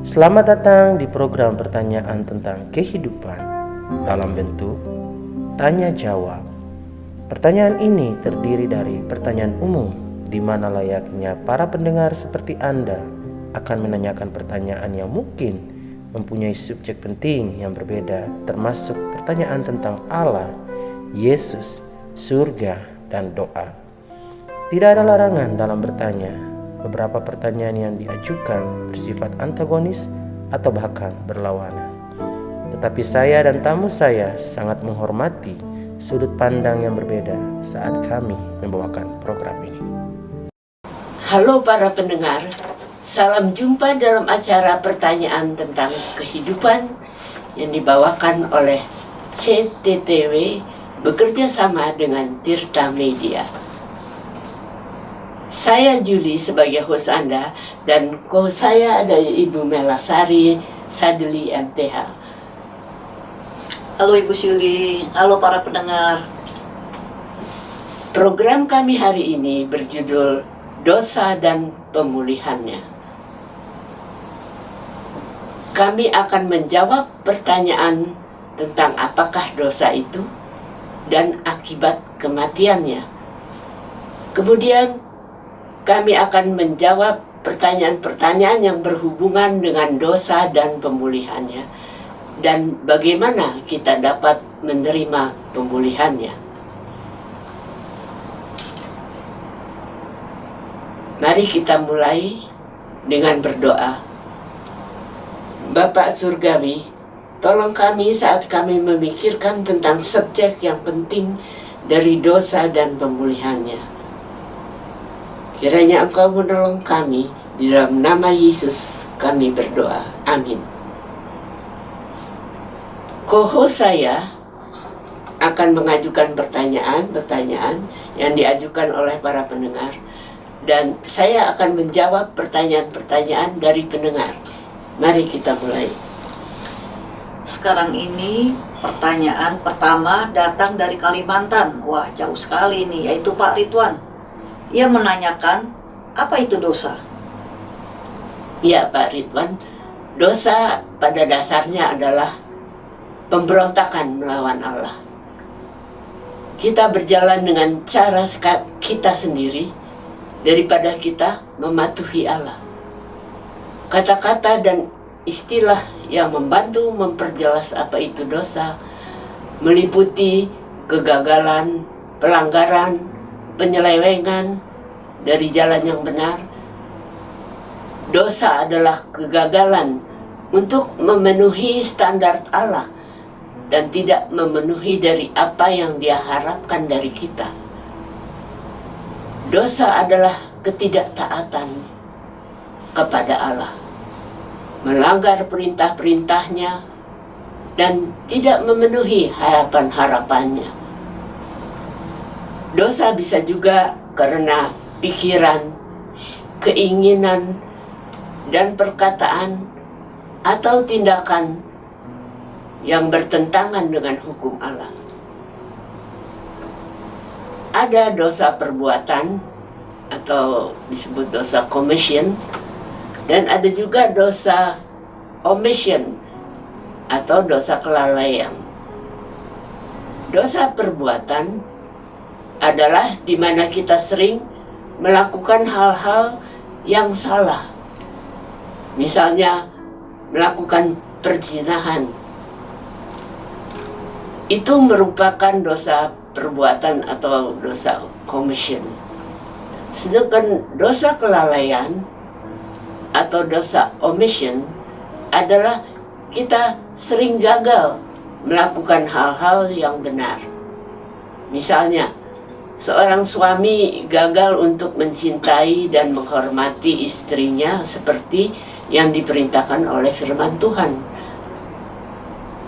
Selamat datang di program pertanyaan tentang kehidupan dalam bentuk tanya jawab. Pertanyaan ini terdiri dari pertanyaan umum di mana layaknya para pendengar seperti Anda akan menanyakan pertanyaan yang mungkin mempunyai subjek penting yang berbeda, termasuk pertanyaan tentang Allah, Yesus, surga, dan doa. Tidak ada larangan dalam bertanya. Beberapa pertanyaan yang diajukan bersifat antagonis atau bahkan berlawanan. Tetapi saya dan tamu saya sangat menghormati sudut pandang yang berbeda saat kami membawakan program ini. Halo para pendengar, salam jumpa dalam acara pertanyaan tentang kehidupan yang dibawakan oleh CTTW bekerja sama dengan Tirta Media. Saya Juli sebagai host Anda dan co-host saya ada Ibu Melasari Sadli MTH. Halo Ibu Syuli, halo para pendengar. Program kami hari ini berjudul Dosa dan Pemulihannya. Kami akan menjawab pertanyaan tentang apakah dosa itu dan akibat kematiannya. Kemudian kami akan menjawab pertanyaan-pertanyaan yang berhubungan dengan dosa dan pemulihannya dan bagaimana kita dapat menerima pemulihannya. Mari kita mulai dengan berdoa. Bapak Surgawi, tolong kami saat kami memikirkan tentang subjek yang penting dari dosa dan pemulihannya. Kiranya Engkau menolong kami, di dalam nama Yesus kami berdoa. Amin. Co-host saya akan mengajukan pertanyaan-pertanyaan yang diajukan oleh para pendengar. Dan saya akan menjawab pertanyaan-pertanyaan dari pendengar. Mari kita mulai. Sekarang ini pertanyaan pertama datang dari Kalimantan. Wah, jauh sekali nih, yaitu Pak Ridwan. Ia menanyakan, apa itu dosa? Ya Pak Ridwan, dosa pada dasarnya adalah pemberontakan melawan Allah. Kita berjalan dengan cara kita sendiri daripada kita mematuhi Allah. Kata-kata dan istilah yang membantu memperjelas apa itu dosa meliputi kegagalan, pelanggaran, penyelewengan dari jalan yang benar. Dosa adalah kegagalan untuk memenuhi standar Allah dan tidak memenuhi dari apa yang Dia harapkan dari kita. Dosa adalah ketidaktaatan kepada Allah, melanggar perintah-perintahnya dan tidak memenuhi harapan-harapannya. Dosa bisa juga karena pikiran, keinginan, dan perkataan atau tindakan yang bertentangan dengan hukum Allah. Ada dosa perbuatan atau disebut dosa commission, dan ada juga dosa omission atau dosa kelalaian. Dosa perbuatan adalah di mana kita sering melakukan hal-hal yang salah. Misalnya melakukan perzinahan. Itu merupakan dosa perbuatan atau dosa commission. Sedangkan dosa kelalaian atau dosa omission adalah kita sering gagal melakukan hal-hal yang benar. Misalnya, seorang suami gagal untuk mencintai dan menghormati istrinya seperti yang diperintahkan oleh firman Tuhan.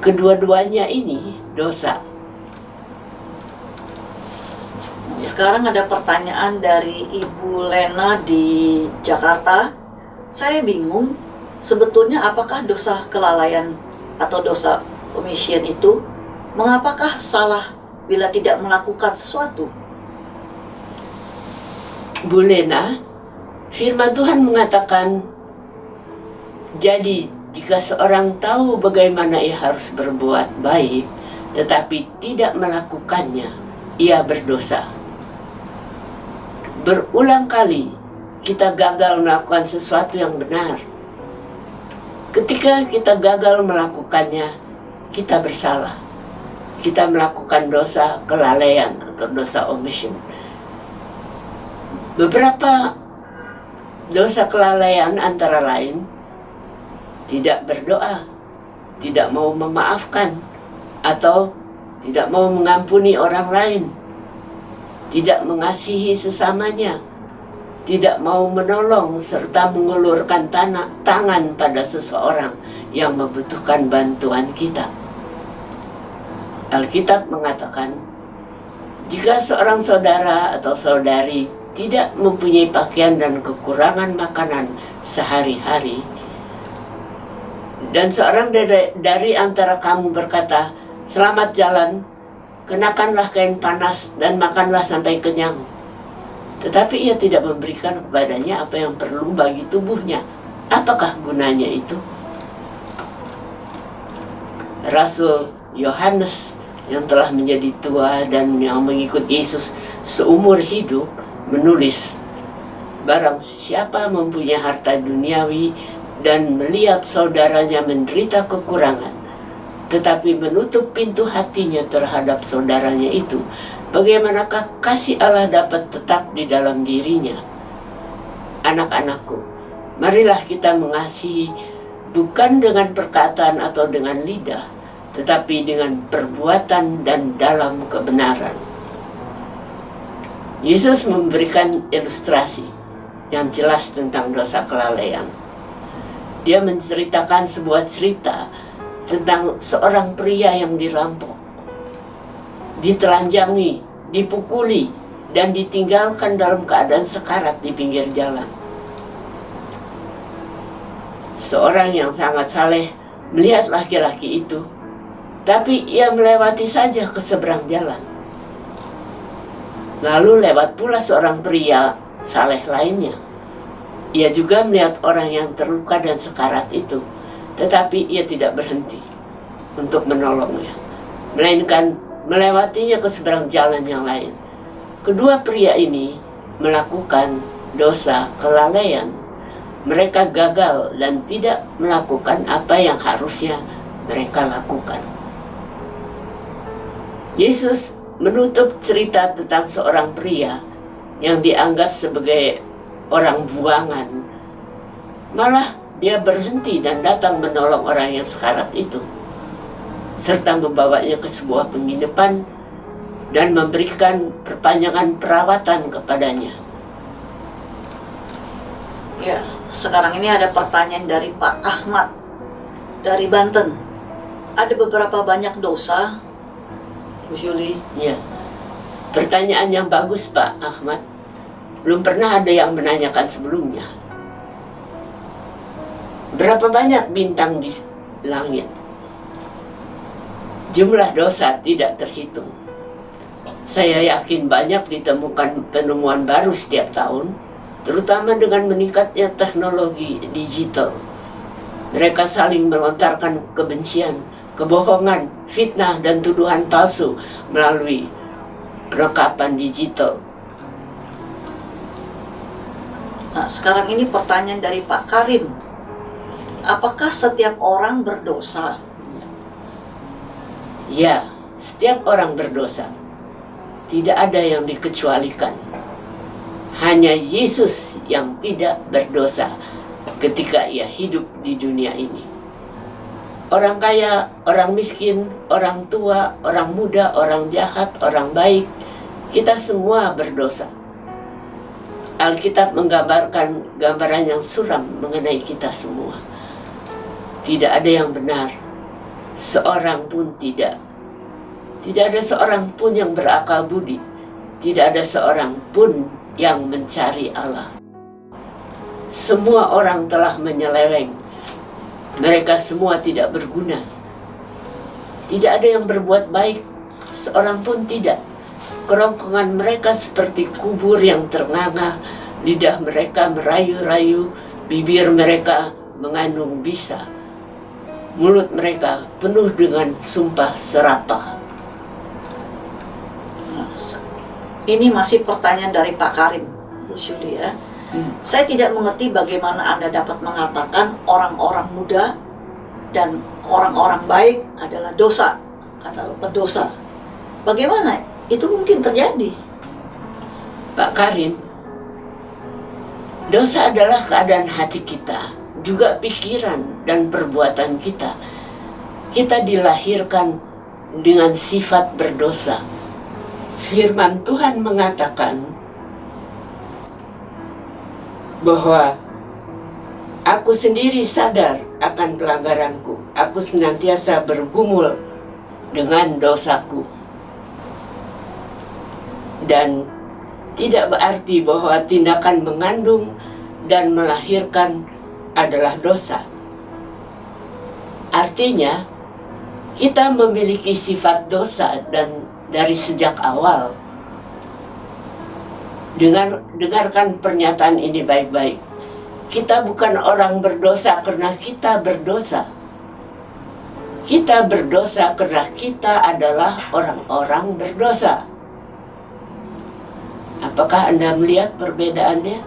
Kedua-duanya ini dosa. Sekarang ada pertanyaan dari Ibu Lena di Jakarta. Saya bingung, sebetulnya apakah dosa kelalaian atau dosa omission itu, mengapakah salah bila tidak melakukan sesuatu? Bu Lena, firman Tuhan mengatakan Jadi, jika seorang tahu bagaimana ia harus berbuat baik, tetapi tidak melakukannya, ia berdosa. Berulang kali kita gagal melakukan sesuatu yang benar. Ketika kita gagal melakukannya, kita bersalah. Kita melakukan dosa kelalaian atau dosa omission. Beberapa dosa kelalaian antara lain tidak berdoa, tidak mau memaafkan, atau tidak mau mengampuni orang lain, tidak mengasihi sesamanya, tidak mau menolong serta mengulurkan tangan pada seseorang yang membutuhkan bantuan kita. Alkitab mengatakan, jika seorang saudara atau saudari tidak mempunyai pakaian dan kekurangan makanan sehari-hari, dan seorang dari antara kamu berkata, "Selamat jalan, kenakanlah kain panas dan makanlah sampai kenyang," tetapi ia tidak memberikan kepadanya apa yang perlu bagi tubuhnya, apakah gunanya itu? Rasul Yohanes yang telah menjadi tua dan yang mengikut Yesus seumur hidup menulis, "Barang siapa mempunyai harta duniawi dan melihat saudaranya menderita kekurangan, tetapi menutup pintu hatinya terhadap saudaranya itu, bagaimanakah kasih Allah dapat tetap di dalam dirinya? Anak-anakku, marilah kita mengasihi bukan dengan perkataan atau dengan lidah, tetapi dengan perbuatan dan dalam kebenaran." Yesus memberikan ilustrasi yang jelas tentang dosa kelalaian. Dia menceritakan sebuah cerita tentang seorang pria yang dirampok, ditelanjangi, dipukuli, dan ditinggalkan dalam keadaan sekarat di pinggir jalan. Seorang yang sangat saleh melihat laki-laki itu, tapi ia melewati saja ke seberang jalan. Lalu lewat pula seorang pria saleh lainnya. Ia juga melihat orang yang terluka dan sekarat itu, tetapi ia tidak berhenti untuk menolongnya, melainkan melewatinya ke seberang jalan yang lain. Kedua pria ini melakukan dosa kelalaian. Mereka gagal dan tidak melakukan apa yang harusnya mereka lakukan. Yesus menutup cerita tentang seorang pria yang dianggap sebagai orang buangan. Malah dia berhenti dan datang menolong orang yang sekarat itu, serta membawanya ke sebuah penginapan dan memberikan perpanjangan perawatan kepadanya. Ya, sekarang ini ada pertanyaan dari Pak Ahmad dari Banten. Ada beberapa banyak dosa, Bu Yuli. Ya, pertanyaan yang bagus Pak Ahmad. Belum pernah ada yang menanyakan sebelumnya. Berapa banyak bintang di langit? Jumlah dosa tidak terhitung. Saya yakin banyak ditemukan penemuan baru setiap tahun, terutama dengan meningkatnya teknologi digital. Mereka saling melontarkan kebencian, kebohongan, fitnah, dan tuduhan palsu melalui perlengkapan digital. Nah, sekarang ini pertanyaan dari Pak Karim. Apakah setiap orang berdosa? Ya, setiap orang berdosa. Tidak ada yang dikecualikan. Hanya Yesus yang tidak berdosa ketika ia hidup di dunia ini. Orang kaya, orang miskin, orang tua, orang muda, orang jahat, orang baik, kita semua berdosa. Alkitab menggambarkan gambaran yang suram mengenai kita semua. Tidak ada yang benar, seorang pun tidak. Tidak ada seorang pun yang berakal budi. Tidak ada seorang pun yang mencari Allah. Semua orang telah menyeleweng. Mereka semua tidak berguna. Tidak ada yang berbuat baik, seorang pun tidak. Kerongkongan mereka seperti kubur yang ternganga, lidah mereka merayu-rayu, bibir mereka mengandung bisa. Mulut mereka penuh dengan sumpah serapah. Ini masih pertanyaan dari Pak Karim, Bu Syudi ya. Saya tidak mengerti bagaimana Anda dapat mengatakan orang-orang muda dan orang-orang baik adalah dosa atau pendosa. Bagaimana itu mungkin terjadi? Pak Karim, dosa adalah keadaan hati kita, juga pikiran dan perbuatan kita. Kita dilahirkan dengan sifat berdosa. Firman Tuhan mengatakan bahwa aku sendiri sadar akan pelanggaranku. Aku senantiasa bergumul dengan dosaku. Dan tidak berarti bahwa tindakan mengandung dan melahirkan adalah dosa. Artinya, kita memiliki sifat dosa dan dari sejak awal. Dengarkan pernyataan ini baik-baik. Kita bukan orang berdosa karena kita berdosa. Kita berdosa karena kita adalah orang-orang berdosa. Apakah Anda melihat perbedaannya?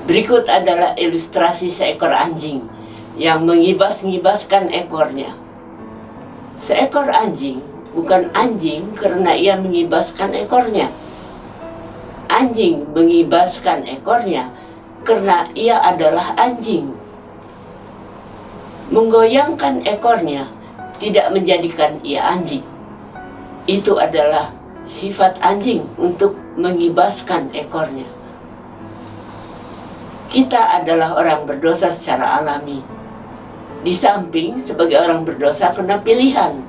Berikut adalah ilustrasi seekor anjing yang mengibas-ngibaskan ekornya. Seekor anjing bukan anjing karena ia mengibaskan ekornya. Anjing mengibaskan ekornya karena ia adalah anjing. Menggoyangkan ekornya tidak menjadikan ia anjing. Itu adalah sifat anjing untuk mengibaskan ekornya. Kita adalah orang berdosa secara alami. Di samping sebagai orang berdosa kena pilihan.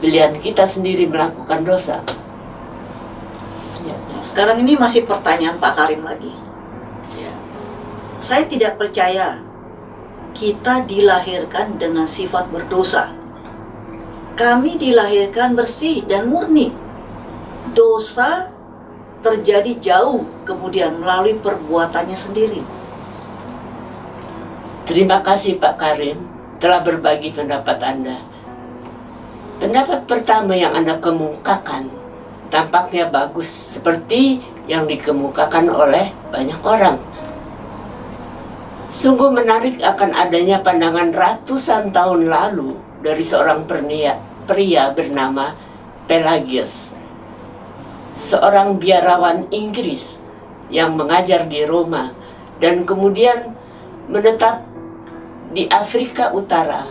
Pilihan kita sendiri melakukan dosa. Sekarang ini masih pertanyaan Pak Karim lagi. Ya. Saya tidak percaya kita dilahirkan dengan sifat berdosa. Kami dilahirkan bersih dan murni. Dosa terjadi jauh kemudian melalui perbuatannya sendiri. Terima kasih Pak Karim telah berbagi pendapat Anda. Pendapat pertama yang Anda kemukakan tampaknya bagus seperti yang dikemukakan oleh banyak orang. Sungguh menarik akan adanya pandangan ratusan tahun lalu dari seorang pria bernama Pelagius, seorang biarawan Inggris yang mengajar di Roma dan kemudian menetap di Afrika Utara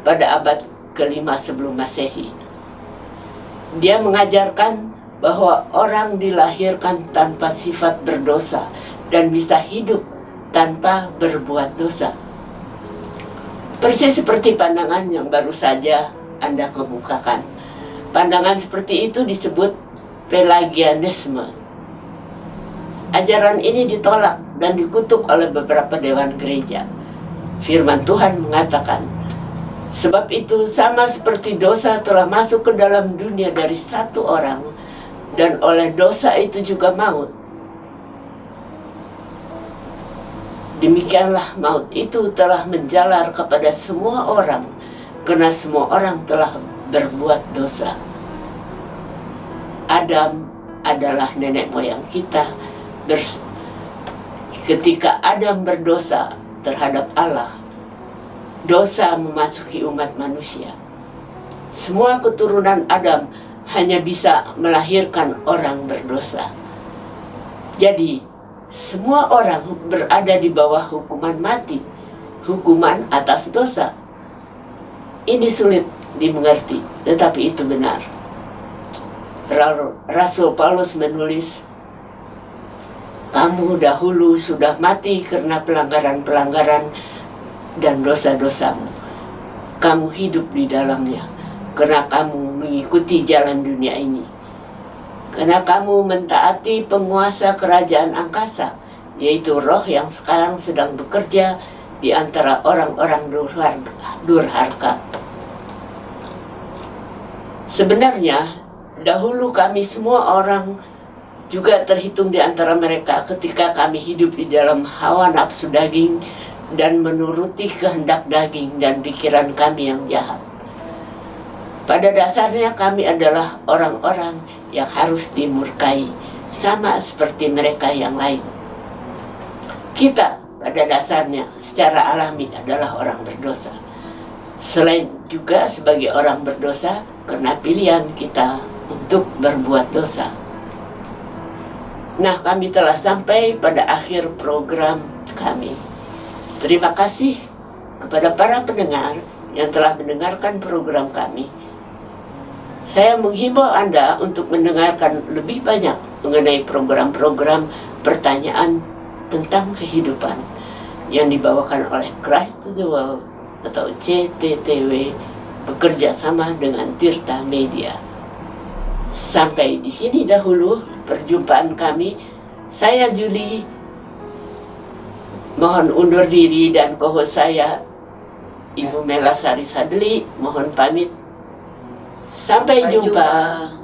pada abad ke-5 sebelum Masehi. Dia mengajarkan bahwa orang dilahirkan tanpa sifat berdosa dan bisa hidup tanpa berbuat dosa. Persis seperti pandangan yang baru saja Anda kemukakan. Pandangan seperti itu disebut Pelagianisme. Ajaran ini ditolak dan dikutuk oleh beberapa dewan gereja. Firman Tuhan mengatakan, sebab itu sama seperti dosa telah masuk ke dalam dunia dari satu orang, dan oleh dosa itu juga maut. Demikianlah maut itu telah menjalar kepada semua orang, karena semua orang telah berbuat dosa. Adam adalah nenek moyang kita. Ketika Adam berdosa terhadap Allah, dosa memasuki umat manusia. Semua keturunan Adam hanya bisa melahirkan orang berdosa. Jadi, semua orang berada di bawah hukuman mati, hukuman atas dosa. Ini sulit dimengerti, tetapi itu benar. Rasul Paulus menulis, kamu dahulu sudah mati karena pelanggaran-pelanggaran dan dosa-dosamu. Kamu hidup di dalamnya karena kamu mengikuti jalan dunia ini. Karena kamu mentaati penguasa kerajaan angkasa, yaitu roh yang sekarang sedang bekerja di antara orang-orang durhaka. Sebenarnya, dahulu kami semua orang juga terhitung di antara mereka ketika kami hidup di dalam hawa nafsu daging dan menuruti kehendak daging dan pikiran kami yang jahat. Pada dasarnya kami adalah orang-orang yang harus dimurkai, sama seperti mereka yang lain. Kita pada dasarnya secara alami adalah orang berdosa. Selain juga sebagai orang berdosa karena pilihan kita untuk berbuat dosa. Nah, kami telah sampai pada akhir program kami. Terima kasih kepada para pendengar yang telah mendengarkan program kami. Saya menghimbau Anda untuk mendengarkan lebih banyak mengenai program-program pertanyaan tentang kehidupan yang dibawakan oleh Christ to the World atau CTTW bekerja sama dengan Tirta Media. Sampai di sini dahulu perjumpaan kami. Saya Julie mohon undur diri dan co-host saya Ibu Mela Sari Sadli mohon pamit. Sampai jumpa.